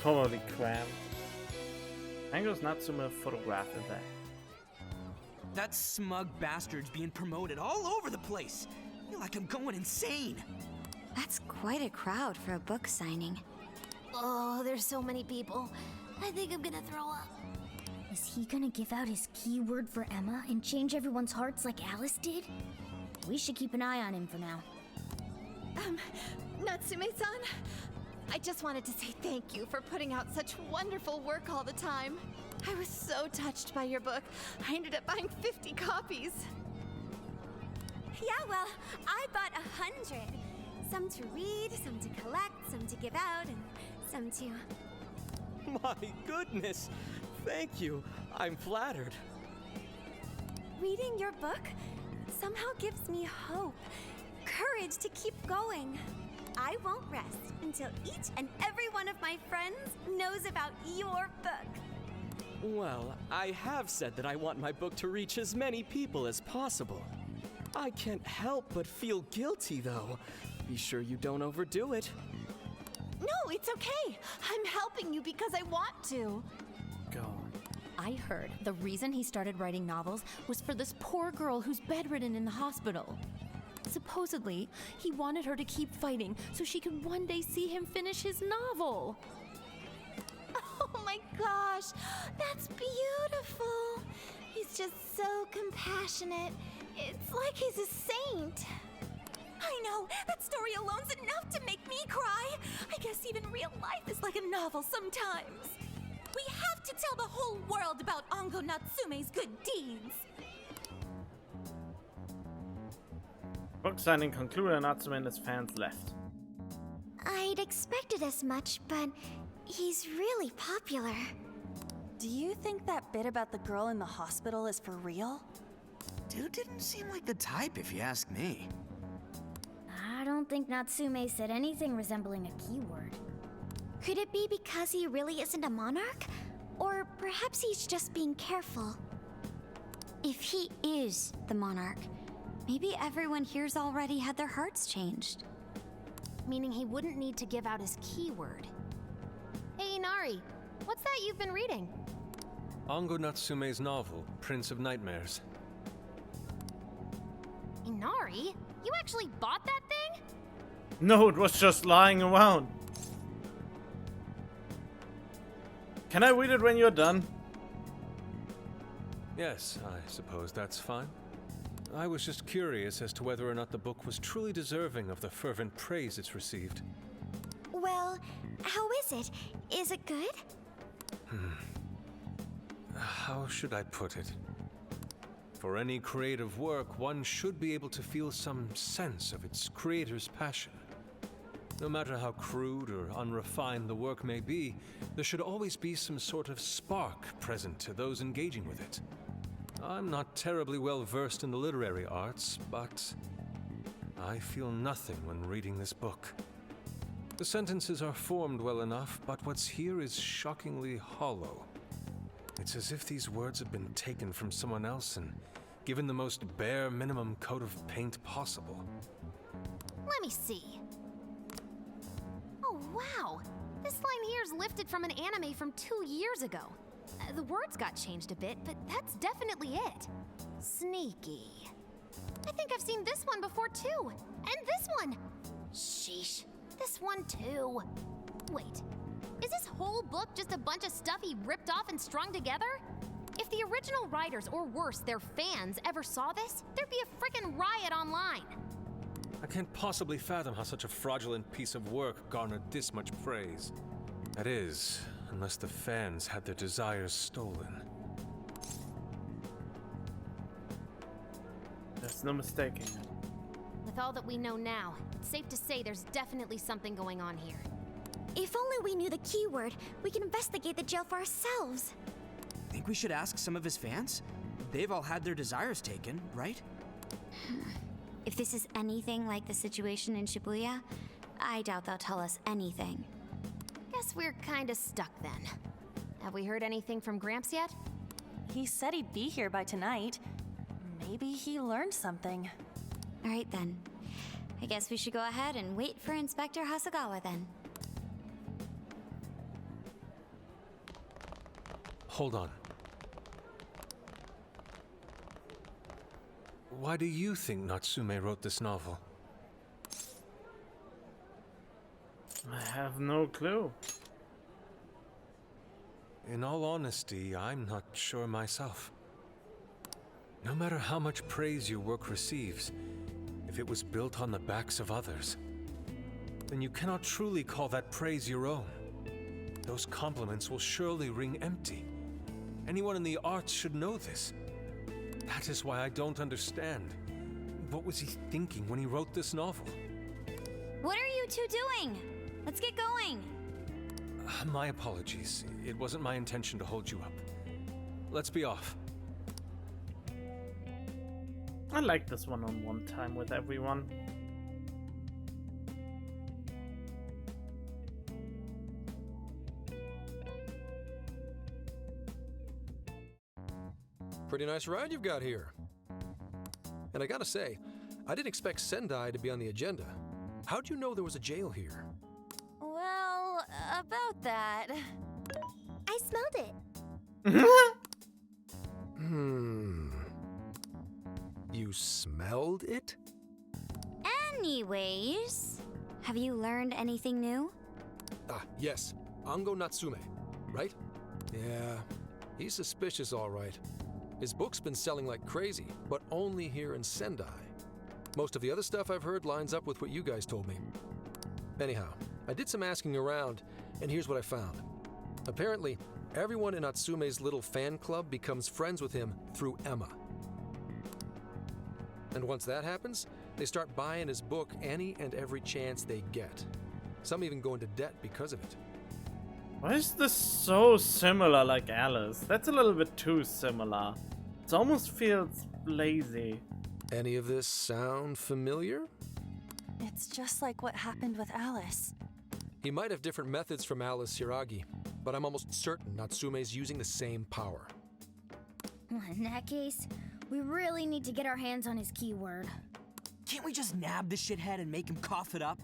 Totally crammed. Ango's Natsume photographed in that. That smug bastard's being promoted all over the place. I feel like I'm going insane. That's quite a crowd for a book signing. Oh, there's so many people. I think I'm gonna throw up. Is he gonna give out his keyword for Emma and change everyone's hearts like Alice did? We should keep an eye on him for now. Natsume-san, I just wanted to say thank you for putting out such wonderful work all the time. I was so touched by your book. I ended up buying 50 copies. Yeah, well, I bought 100. Some to read, some to collect, some to give out, and some to... My goodness. Thank you. I'm flattered. Reading your book somehow gives me hope, courage to keep going. I won't rest until each and every one of my friends knows about your book. Well, I have said that I want my book to reach as many people as possible. I can't help but feel guilty, though. Be sure you don't overdo it. No, it's okay. I'm helping you because I want to. God. I heard the reason he started writing novels was for this poor girl who's bedridden in the hospital. Supposedly, he wanted her to keep fighting so she could one day see him finish his novel. Oh my gosh, that's beautiful. He's just so compassionate. It's like he's a saint. I know, that story alone's enough to make me cry. I guess even real life is like a novel sometimes. We have to tell the whole world about Ango Natsume's good deeds. Book signing concluded and Natsume and his fans left. I'd expected as much, but he's really popular. Do you think that bit about the girl in the hospital is for real? Dude didn't seem like the type, if you ask me. I don't think Natsume said anything resembling a keyword. Could it be because he really isn't a monarch? Or perhaps he's just being careful? If he is the monarch, maybe everyone here's already had their hearts changed. Meaning he wouldn't need to give out his keyword. Hey, Inari, what's that you've been reading? Ango Natsume's novel, Prince of Nightmares. Inari? You actually bought that thing? No, it was just lying around. Can I read it when you're done? Yes, I suppose that's fine. I was just curious as to whether or not the book was truly deserving of the fervent praise it's received. Well, how is it? Is it good? How should I put it? For any creative work, one should be able to feel some sense of its creator's passion. No matter how crude or unrefined the work may be, there should always be some sort of spark present to those engaging with it. I'm not terribly well versed in the literary arts, but I feel nothing when reading this book. The sentences are formed well enough, but what's here is shockingly hollow. It's as if these words have been taken from someone else and given the most bare minimum coat of paint possible. Let me see. Oh, wow. This line here is lifted from an anime from 2 years ago. The words got changed a bit, but that's definitely it. Sneaky. I think I've seen this one before too. And this one. Sheesh. This one too. Wait. Is this whole book just a bunch of stuff he ripped off and strung together? If the original writers, or worse, their fans, ever saw this, there'd be a frickin' riot online. I can't possibly fathom how such a fraudulent piece of work garnered this much praise. That is, unless the fans had their desires stolen. There's no mistaking it. With all that we know now, it's safe to say there's definitely something going on here. If only we knew the keyword, we can investigate the jail for ourselves. Think we should ask some of his fans? They've all had their desires taken, right? If this is anything like the situation in Shibuya, I doubt they'll tell us anything. Guess we're kinda stuck then. Have we heard anything from Gramps yet? He said he'd be here by tonight. Maybe he learned something. All right then. I guess we should go ahead and wait for Inspector Hasagawa then. hold on. Why do you think Natsume wrote this novel? I have no clue. In all honesty, I'm not sure myself. No matter how much praise your work receives, if it was built on the backs of others, then you cannot truly call that praise your own. Those compliments will surely ring empty. Anyone in the arts should know this. That is why I don't understand. What was he thinking when he wrote this novel? What are you two doing? Let's get going. My apologies. It wasn't my intention to hold you up. Let's be off. I like this one-on-one time with everyone. Pretty nice ride you've got here. And I gotta say, I didn't expect Sendai to be on the agenda. How'd you know there was a jail here? Well, about that. I smelled it. You smelled it? Anyways, have you learned anything new? Ah, yes. Ango Natsume, right? Yeah, he's suspicious all right. His book's been selling like crazy, but only here in Sendai. Most of the other stuff I've heard lines up with what you guys told me. Anyhow, I did some asking around, and here's what I found. Apparently, everyone in Natsume's little fan club becomes friends with him through Emma. And once that happens, they start buying his book any and every chance they get. Some even go into debt because of it. Why is this so similar like Alice? That's a little bit too similar. It almost feels lazy. Any of this sound familiar? It's just like what happened with Alice. He might have different methods from Alice Hiragi, but I'm almost certain Natsume's using the same power. In that case, we really need to get our hands on his keyword. Can't we just nab the shithead and make him cough it up?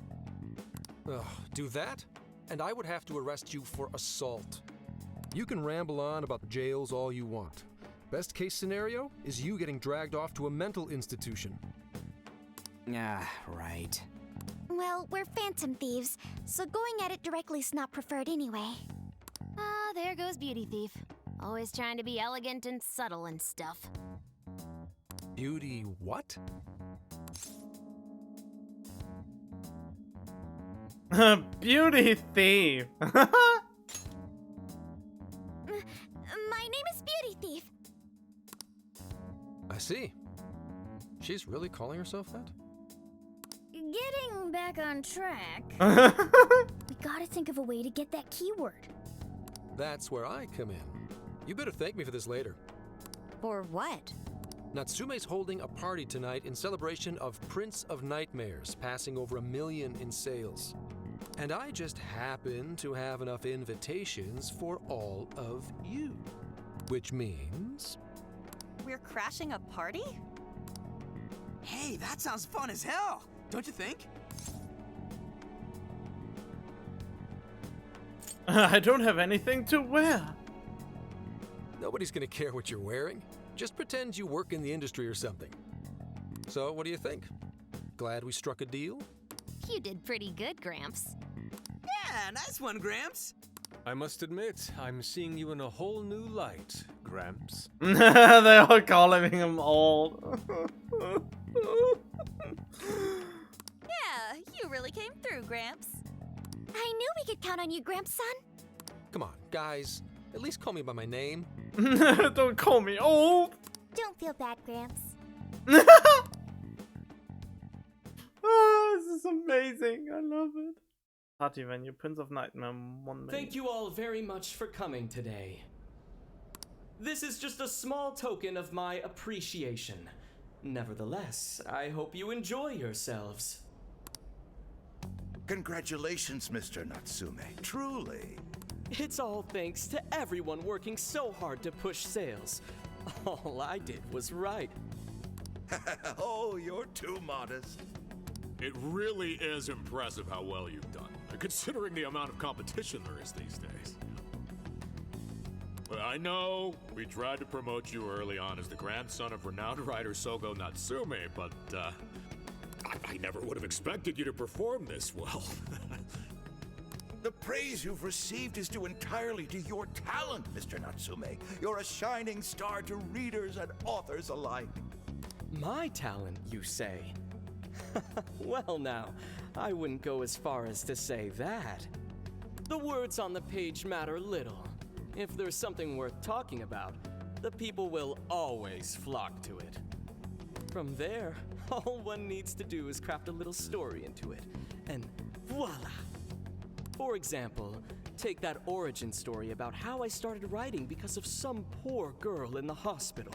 Ugh, do that? And I would have to arrest you for assault. You can ramble on about the jails all you want. Best case scenario is you getting dragged off to a mental institution. Ah, right. Well, we're phantom thieves, so going at it directly's not preferred anyway. Ah, there goes Beauty Thief. Always trying to be elegant and subtle and stuff. Beauty what? Beauty thief. My name is Beauty Thief. I see. She's really calling herself that? Getting back on track, we gotta think of a way to get that keyword. That's where I come in. You better thank me for this later. For what? Natsume's holding a party tonight in celebration of Prince of Nightmares passing over 1 million in sales. And I just happen to have enough invitations for all of you. Which means... We're crashing a party? Hey, that sounds fun as hell, don't you think? I don't have anything to wear. nobody's gonna care what you're wearing. Just pretend you work in the industry or something. So, what do you think? Glad we struck a deal? You did pretty good, Gramps. Yeah, nice one, Gramps. I must admit, I'm seeing you in a whole new light, Gramps. They're all calling him old. Yeah, you really came through, Gramps. I knew we could count on you, Gramps-son. Come on, guys. At least call me by my name. Don't call me old. Don't feel bad, Gramps. Oh, this is amazing. I love it. Party venue, Prince of Nightmare, 1 minute. Thank you all very much for coming today. This is just a small token of my appreciation. Nevertheless, I hope you enjoy yourselves. Congratulations, Mr. Natsume. Truly. It's all thanks to everyone working so hard to push sales. All I did was write. Oh, you're too modest. It really is impressive how well you've done, considering the amount of competition there is these days. Well, I know we tried to promote you early on as the grandson of renowned writer Sogo Natsume, but I never would have expected you to perform this well. The praise you've received is due entirely to your talent, Mr. Natsume. You're a shining star to readers and authors alike. My talent, you say? Well now, I wouldn't go as far as to say that. The words on the page matter little. If there's something worth talking about, the people will always flock to it. From there, all one needs to do is craft a little story into it, and voila! For example, take that origin story about how I started writing because of some poor girl in the hospital.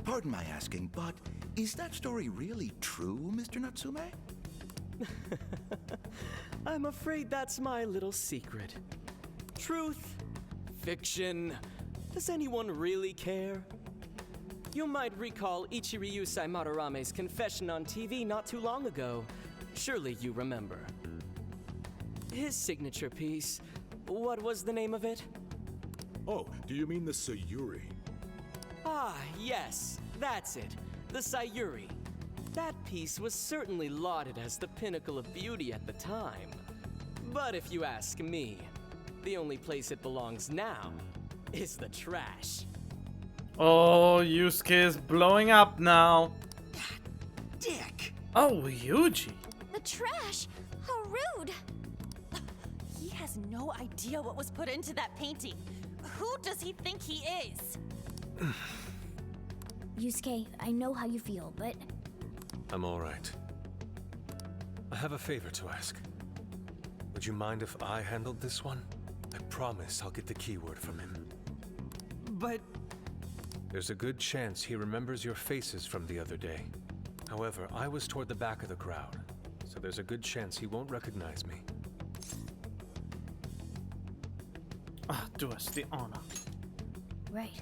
Pardon my asking, but is that story really true, Mr. Natsume? I'm afraid that's my little secret. Truth, fiction, does anyone really care? You might recall Ichiryusai Madarame's confession on TV not too long ago. Surely you remember. His signature piece, what was the name of it? Oh, do you mean the Sayuri? Ah, yes, that's it. The Sayuri. That piece was certainly lauded as the pinnacle of beauty at the time. But if you ask me, the only place it belongs now is the trash. Oh, Yusuke is blowing up now. Dick! Oh, Yuji. The trash! How rude! He has no idea what was put into that painting. Who does he think he is? Yusuke, I know how you feel, but I'm all right. I have a favor to ask. Would you mind if I handled this one? I promise I'll get the keyword from him. But There's a good chance he remembers your faces from the other day. However, I was toward the back of the crowd, so there's a good chance he won't recognize me. Ah, do us the honor. right.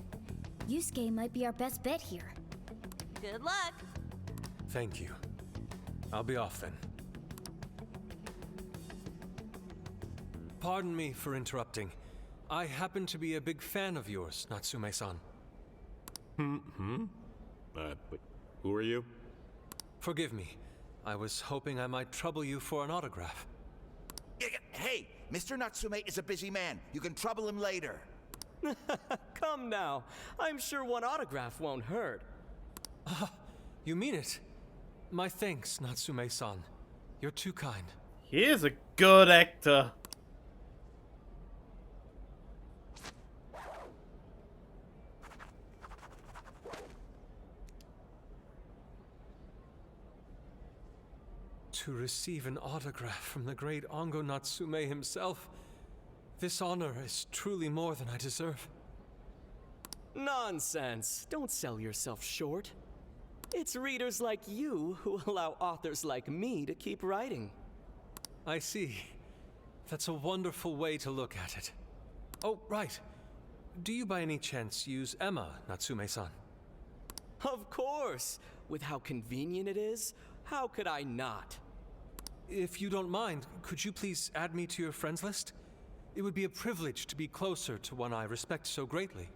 Yusuke might be our best bet here. Good luck. Thank you. I'll be off then. Pardon me for interrupting. I happen to be a big fan of yours, Natsume-san. But who are you? Forgive me. I was hoping I might trouble you for an autograph. Hey, Mr. Natsume is a busy man. You can trouble him later. Come now, I'm sure one autograph won't hurt. You mean it? My thanks, Natsume-san. You're too kind. He is a good actor. To receive an autograph from the great Ongo Natsume himself, this honor is truly more than I deserve. Nonsense. Don't sell yourself short. It's readers like you who allow authors like me to keep writing. I see. That's a wonderful way to look at it. Oh, right. Do you by any chance use Emma, Natsume-san? Of course. With how convenient it is, how could I not? If you don't mind, could you please add me to your friends list? It would be a privilege to be closer to one I respect so greatly.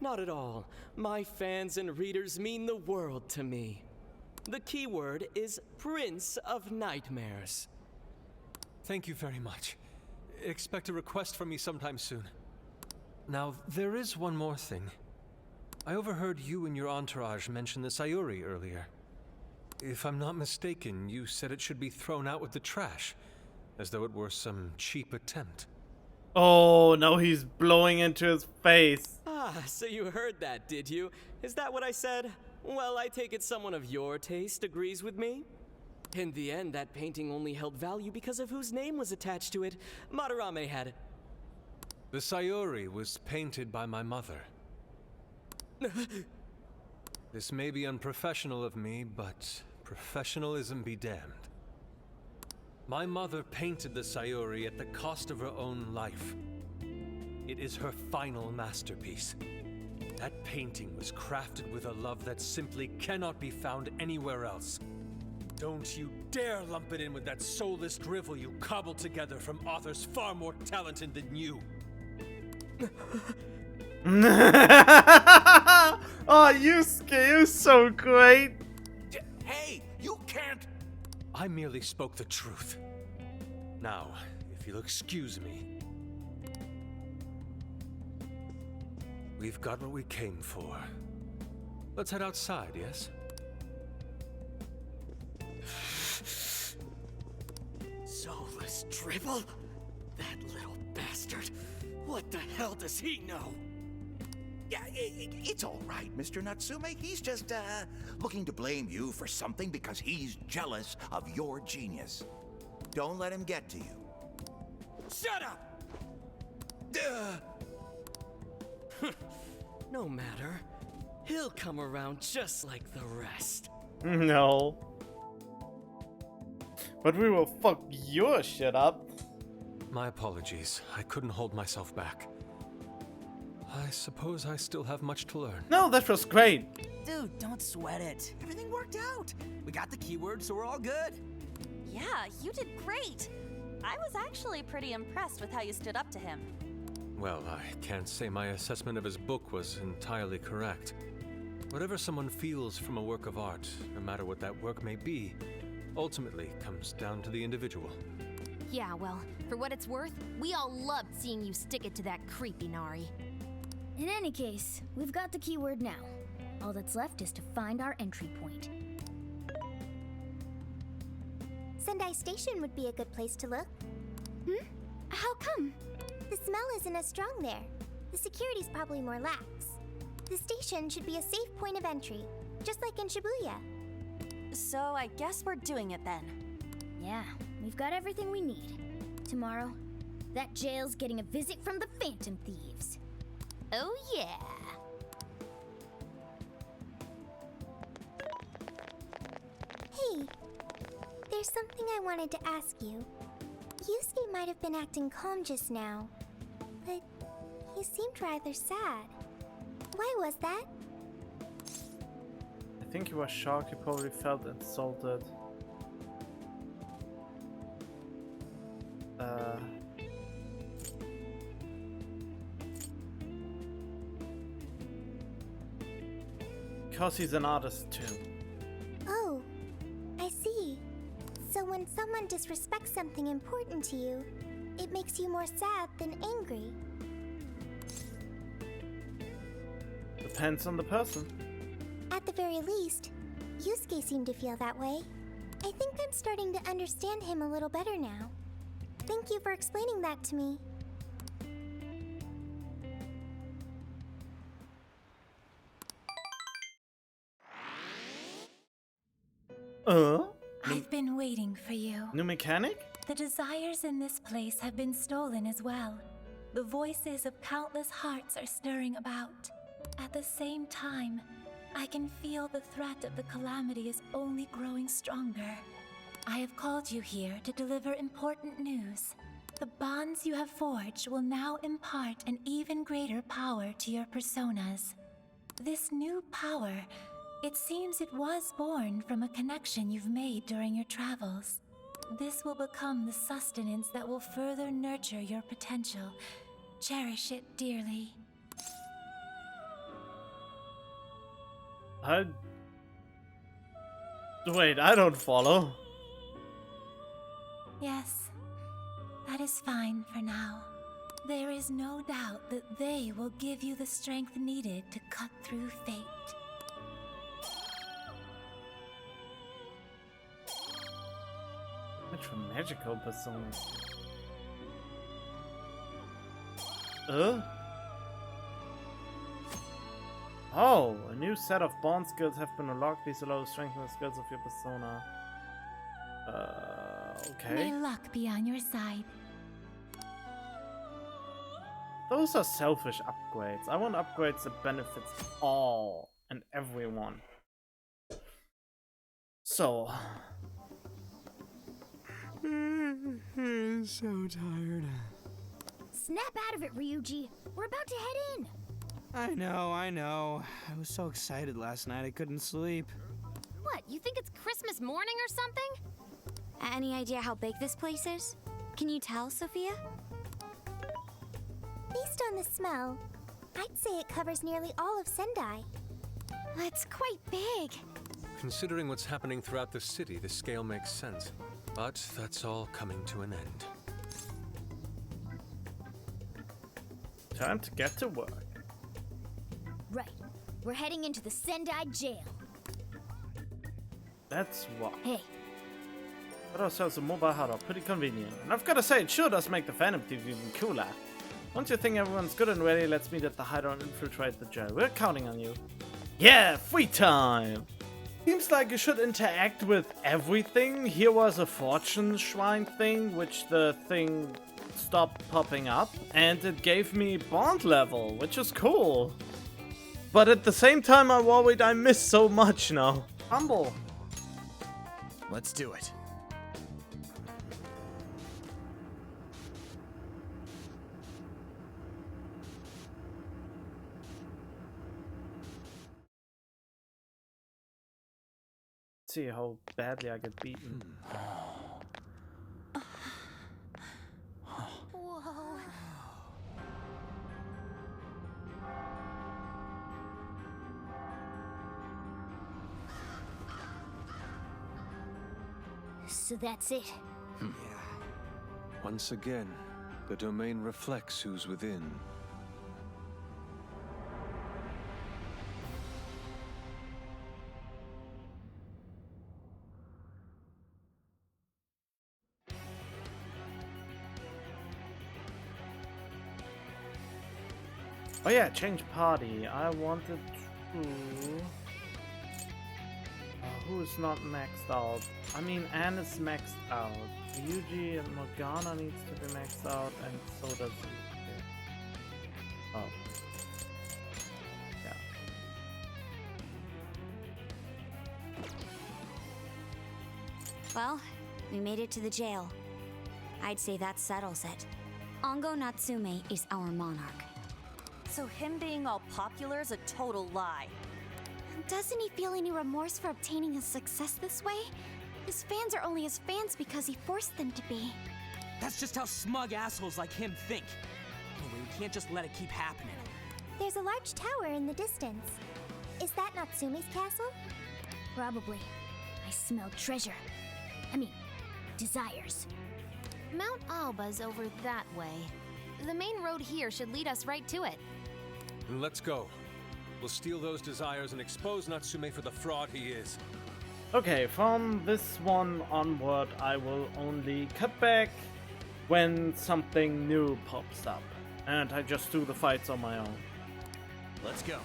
Not at all. My fans and readers mean the world to me. The keyword is Prince of Nightmares. Thank you very much. Expect a request from me sometime soon. Now, there is one more thing. I overheard you and your entourage mention the Sayuri earlier. If I'm not mistaken, you said it should be thrown out with the trash, as though it were some cheap attempt. Oh, now he's blowing into his face. Ah, so you heard that, did you? Is that what I said? Well, I take it someone of your taste agrees with me. In the end, that painting only held value because of whose name was attached to it. Madarame had... The Sayuri was painted by my mother. This may be unprofessional of me, but professionalism be damned. My mother painted the Sayuri at the cost of her own life. It is her final masterpiece. That painting was crafted with a love that simply cannot be found anywhere else. Don't you dare lump it in with that soulless drivel you cobbled together from authors far more talented than you. Oh, Yusuke, you're so great. Hey, you can't. I merely spoke the truth. Now, if you'll excuse me. We've got what we came for. Let's head outside, yes? Soulless drivel? That little bastard. What the hell does he know? Yeah, it's all right, Mr. Natsume. He's just, looking to blame you for something because he's jealous of your genius. Don't let him get to you. Shut up! No matter. He'll come around just like the rest. No. But we will fuck your shit up. My apologies. I couldn't hold myself back. I suppose I still have much to learn. No, that was great. Dude, don't sweat it. Everything worked out. We got the keyword, so we're all good. Yeah, you did great. I was actually pretty impressed with how you stood up to him. Well, I can't say my assessment of his book was entirely correct. Whatever someone feels from a work of art, no matter what that work may be, ultimately comes down to the individual. Yeah, well, for what it's worth, we all loved seeing you stick it to that creepy Nari. In any case, we've got the keyword now. All that's left is to find our entry point. Sendai Station would be a good place to look. How come? The smell isn't as strong there. The security's probably more lax. The station should be a safe point of entry, just like in Shibuya. So I guess we're doing it then. Yeah, we've got everything we need. Tomorrow, that jail's getting a visit from the Phantom Thieves. Oh yeah! Hey, there's something I wanted to ask you. Yusuke might have been acting calm just now, but he seemed rather sad. Why was that? I think he was shocked. He probably felt insulted. Because he's an artist too. Oh, I see. So when someone disrespects something important to you, it makes you more sad than angry. Depends on the person. At the very least, Yusuke seemed to feel that way. I think I'm starting to understand him a little better now. Thank you for explaining that to me. I've been waiting for you. New mechanic? The desires in this place have been stolen as well. The voices of countless hearts are stirring about. At the same time, I can feel the threat of the calamity is only growing stronger. I have called you here to deliver important news. The bonds you have forged will now impart an even greater power to your personas. This new power, it seems it was born from a connection you've made during your travels. This will become the sustenance that will further nurture your potential. Cherish it dearly. Wait, I don't follow. Yes, that is fine for now. There is no doubt that they will give you the strength needed to cut through fate. Which were magical personas. Oh, a new set of bond skills have been unlocked. These allow to strengthen the skills of your persona. Okay. May luck be on your side. Those are selfish upgrades. I want upgrades that benefits all and everyone. So. So tired. Snap out of it, Ryuji. We're about to head in. I know. I was so excited last night I couldn't sleep. What, you think it's Christmas morning or something? Any idea how big this place is? Can you tell, Sophia? Based on the smell, I'd say it covers nearly all of Sendai. That's quite big. Considering what's happening throughout the city, the scale makes sense. But that's all coming to an end. Time to get to work. Right. We're heading into the Sendai jail. That's what. Hey. Got ourselves a mobile huddle, pretty convenient. And I've got to say, it sure does make the Phantom Thief even cooler. Once you think everyone's good and ready, let's meet at the hideout and infiltrate the jail. We're counting on you. Yeah, free time! Seems like you should interact with everything. Here was a fortune shrine thing, which the thing stopped popping up, and it gave me bond level, which is cool. But at the same time, I'm worried I missed so much now. Humble. Let's do it. See how badly I get beaten. Whoa. So that's it. Once again, the domain reflects who's within. Oh yeah, change party. I wanted to... who is not maxed out? I mean, Anne is maxed out. Yuji and Morgana needs to be maxed out, and so does Yuji. Oh. Yeah. Well, we made it to the jail. I'd say that settles it. Ongo Natsume is our monarch. So him being all popular is a total lie. Doesn't he feel any remorse for obtaining his success this way? His fans are only his fans because he forced them to be. That's just how smug assholes like him think. Anyway, we can't just let it keep happening. There's a large tower in the distance. Is that Natsume's castle? Probably. I smell treasure. I mean, desires. Mount Alba's over that way. The main road here should lead us right to it. Let's go. We'll steal those desires and expose Natsume for the fraud he is. Okay, from this one onward, I will only cut back when something new pops up. And I just do the fights on my own. Let's go.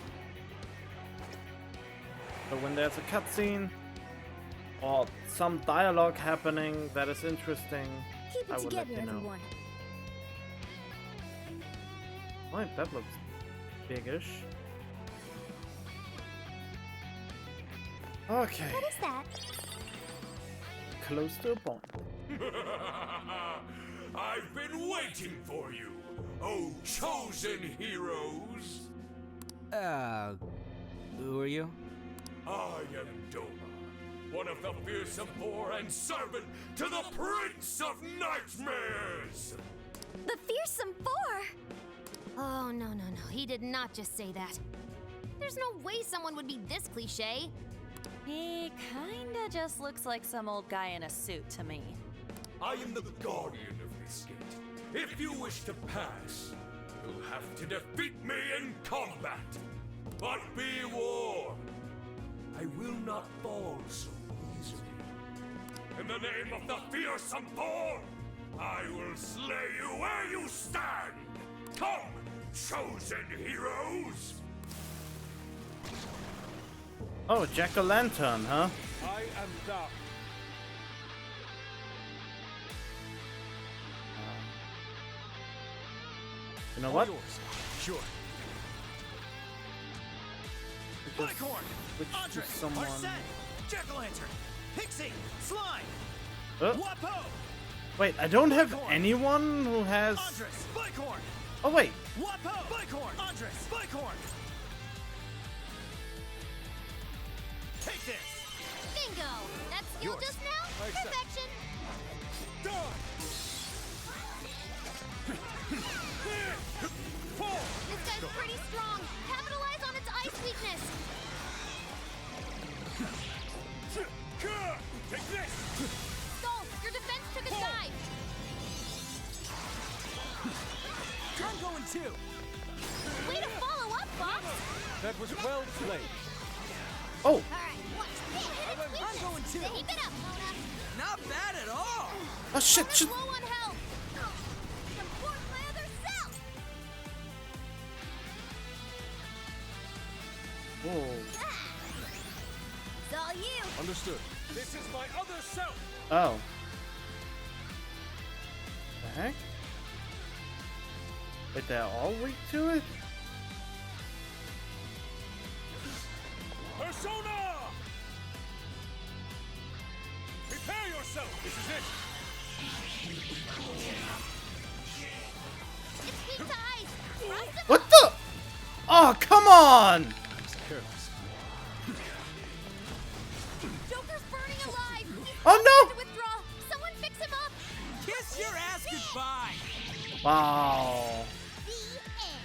So when there's a cutscene or some dialogue happening that is interesting, Keep I it will together, let you know. everyone. Right, that looks biggish. Okay, What is that? close to a point. I've been waiting for you, oh chosen heroes! Who are you? I am Doma, one of the fearsome four and servant to the Prince of Nightmares! The Fearsome Four! Oh, no. He did not just say that. There's no way someone would be this cliche. He kinda just looks like some old guy in a suit to me. I am the guardian of this gate. If you wish to pass, you'll have to defeat me in combat. But be warned, I will not fall so easily. In the name of the fearsome four, I will slay you where you stand. Come, chosen heroes! Oh, Jack-o'-lantern, huh? I am thou. You know what? Yours. Sure. Bicorn, which is someone. Jack-o'-lantern, Pixie, Slime, Wapo. Wait, I don't have anyone who has. Andres, Bicorn, Oh wait, Wapo, Bicorn, Andres, Bicorn. Take this. Bingo! That skill Yours. just now? I accept. Perfection! too. Way to follow up, Fox! That was well played. Oh, Alright, watch this. I'm going too. Keep it up, Mona. Not bad at all. oh shit, shit. Low on health. Support my other self. Whoa. It's all you. Understood. This is my other self. Oh. The heck? Wait, they're all weak to it? Persona! Prepare yourself. This is it. It's Pizza Ice. Rust of What the? Oh, come on! Careless. Joker's burning alive. He's Oh, no! to withdraw. Someone fix him up. Kiss your ass goodbye. Wow. The end.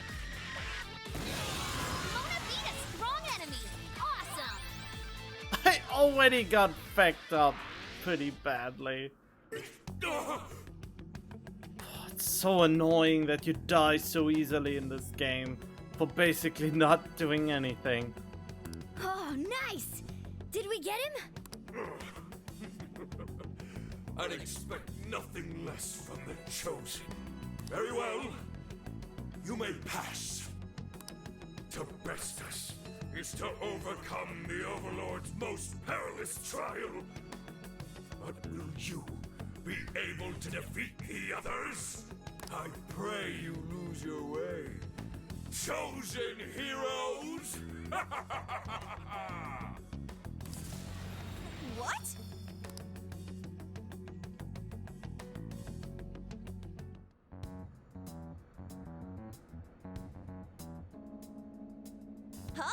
Mona beat a strong enemy. Awesome. I already got fucked up pretty badly. It's so annoying that you die so easily in this game for basically not doing anything. Oh, nice! Did we get him? I'd expect nothing less from the Chosen. Very well. You may pass. To best us is to overcome the Overlord's most perilous trial. But will you be able to defeat the others? I pray you lose your way. Chosen heroes! What? Huh?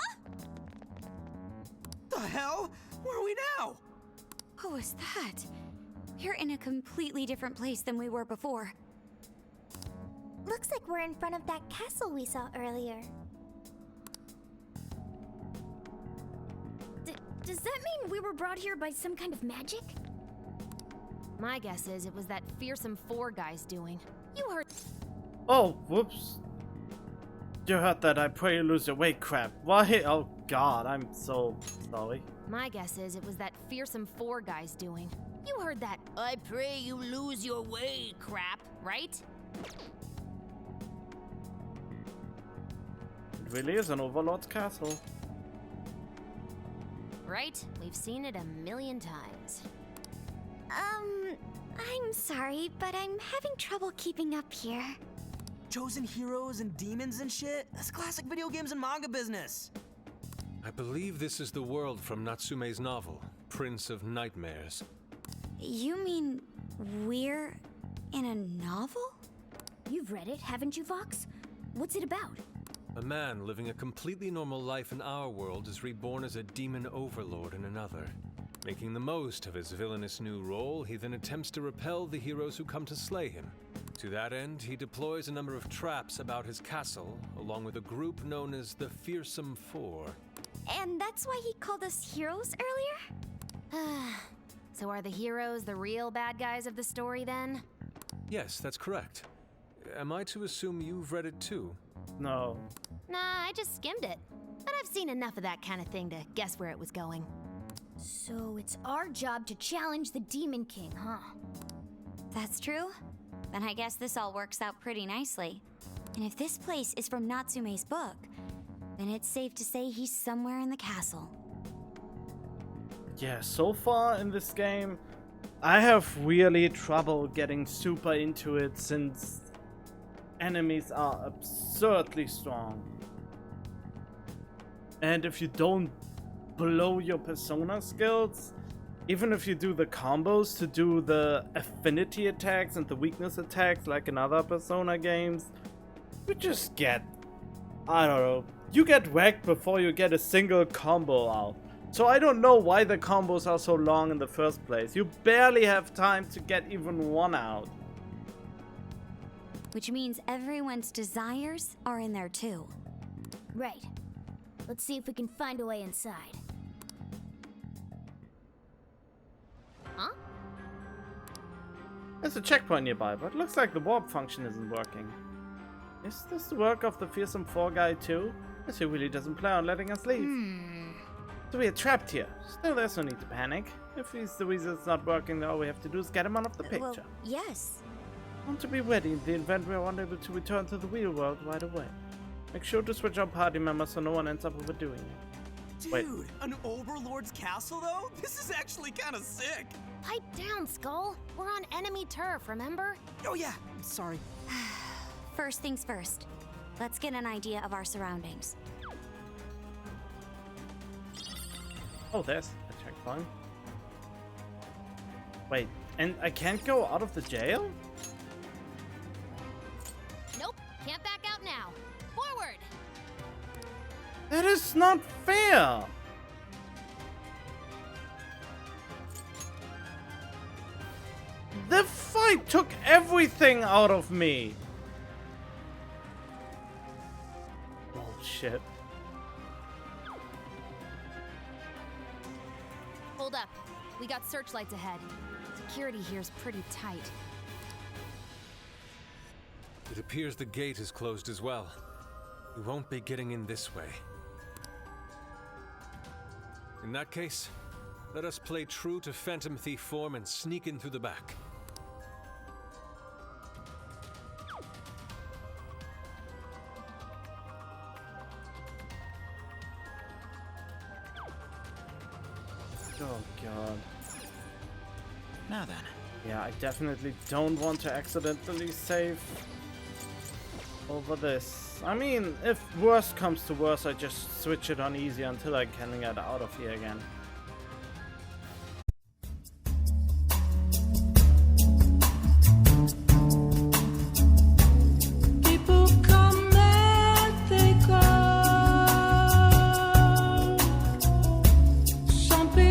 The hell? Where are we now? What was that? We're in a completely different place than we were before. Looks like we're in front of that castle we saw earlier. Does that mean we were brought here by some kind of magic? My guess is it was that fearsome four guy's doing. You heard. Oh, whoops. You heard that. I pray you lose your way, crap. Why? Oh god, I'm so sorry. My guess is it was that fearsome four guy's doing. You heard that. I pray you lose your way, crap, right? It really is an Overlord's castle. Right? We've seen it a million times. I'm sorry, but I'm having trouble keeping up here. Chosen heroes and demons and shit? That's classic video games and manga business. I believe this is the world from Natsume's novel, Prince of Nightmares. You mean we're in a novel? You've read it, haven't you, Fox? What's it about? A man living a completely normal life in our world is reborn as a demon overlord in another. Making the most of his villainous new role, he then attempts to repel the heroes who come to slay him. To that end, he deploys a number of traps about his castle, along with a group known as the Fearsome Four. And that's why he called us heroes earlier? So are the heroes the real bad guys of the story then? Yes, that's correct. Am I to assume you've read it too? No. Nah, I just skimmed it. But I've seen enough of that kind of thing to guess where it was going. So it's our job to challenge the Demon King, huh? That's true. Then I guess this all works out pretty nicely. And if this place is from Natsume's book, then it's safe to say he's somewhere in the castle. Yeah, so far in this game, I have really trouble getting super into it since enemies are absurdly strong. And if you don't blow your persona skills, even if you do the combos to do the affinity attacks and the weakness attacks like in other Persona games, you just get, I don't know, you get whacked before you get a single combo out. So I don't know why the combos are so long in the first place. You barely have time to get even one out. Which means everyone's desires are in there too. Right. Let's see if we can find a way inside. Huh? There's a checkpoint nearby, but it looks like the warp function isn't working. Is this the work of the fearsome fall guy too? Yes, he really doesn't plan on letting us leave. So we are trapped here. Still, there's no need to panic. If he's the reason it's not working, all we have to do is get him out of the picture. Well, yes. Want to be ready in the event we are unable to return to the real world right away. Make sure to switch out party members so no one ends up overdoing it. Dude, Wait. an overlord's castle though? This is actually kind of sick. Pipe down, Skull. We're on enemy turf, remember? Oh yeah, I'm sorry. First things first. Let's get an idea of our surroundings. Oh, there's a checkpoint. Wait, and I can't go out of the jail? Nope, can't back out now. Forward! That is not fair! The fight took everything out of me! Bullshit. Hold up. We got searchlights ahead. Security here's pretty tight. It appears the gate is closed as well. We won't be getting in this way. In that case, let us play true to Phantom Thief form and sneak in through the back. Oh god. Now then. Yeah, I definitely don't want to accidentally save over this. I mean, if worst comes to worst, I just switch it on easy until I can get out of here again. People come and they go. Some people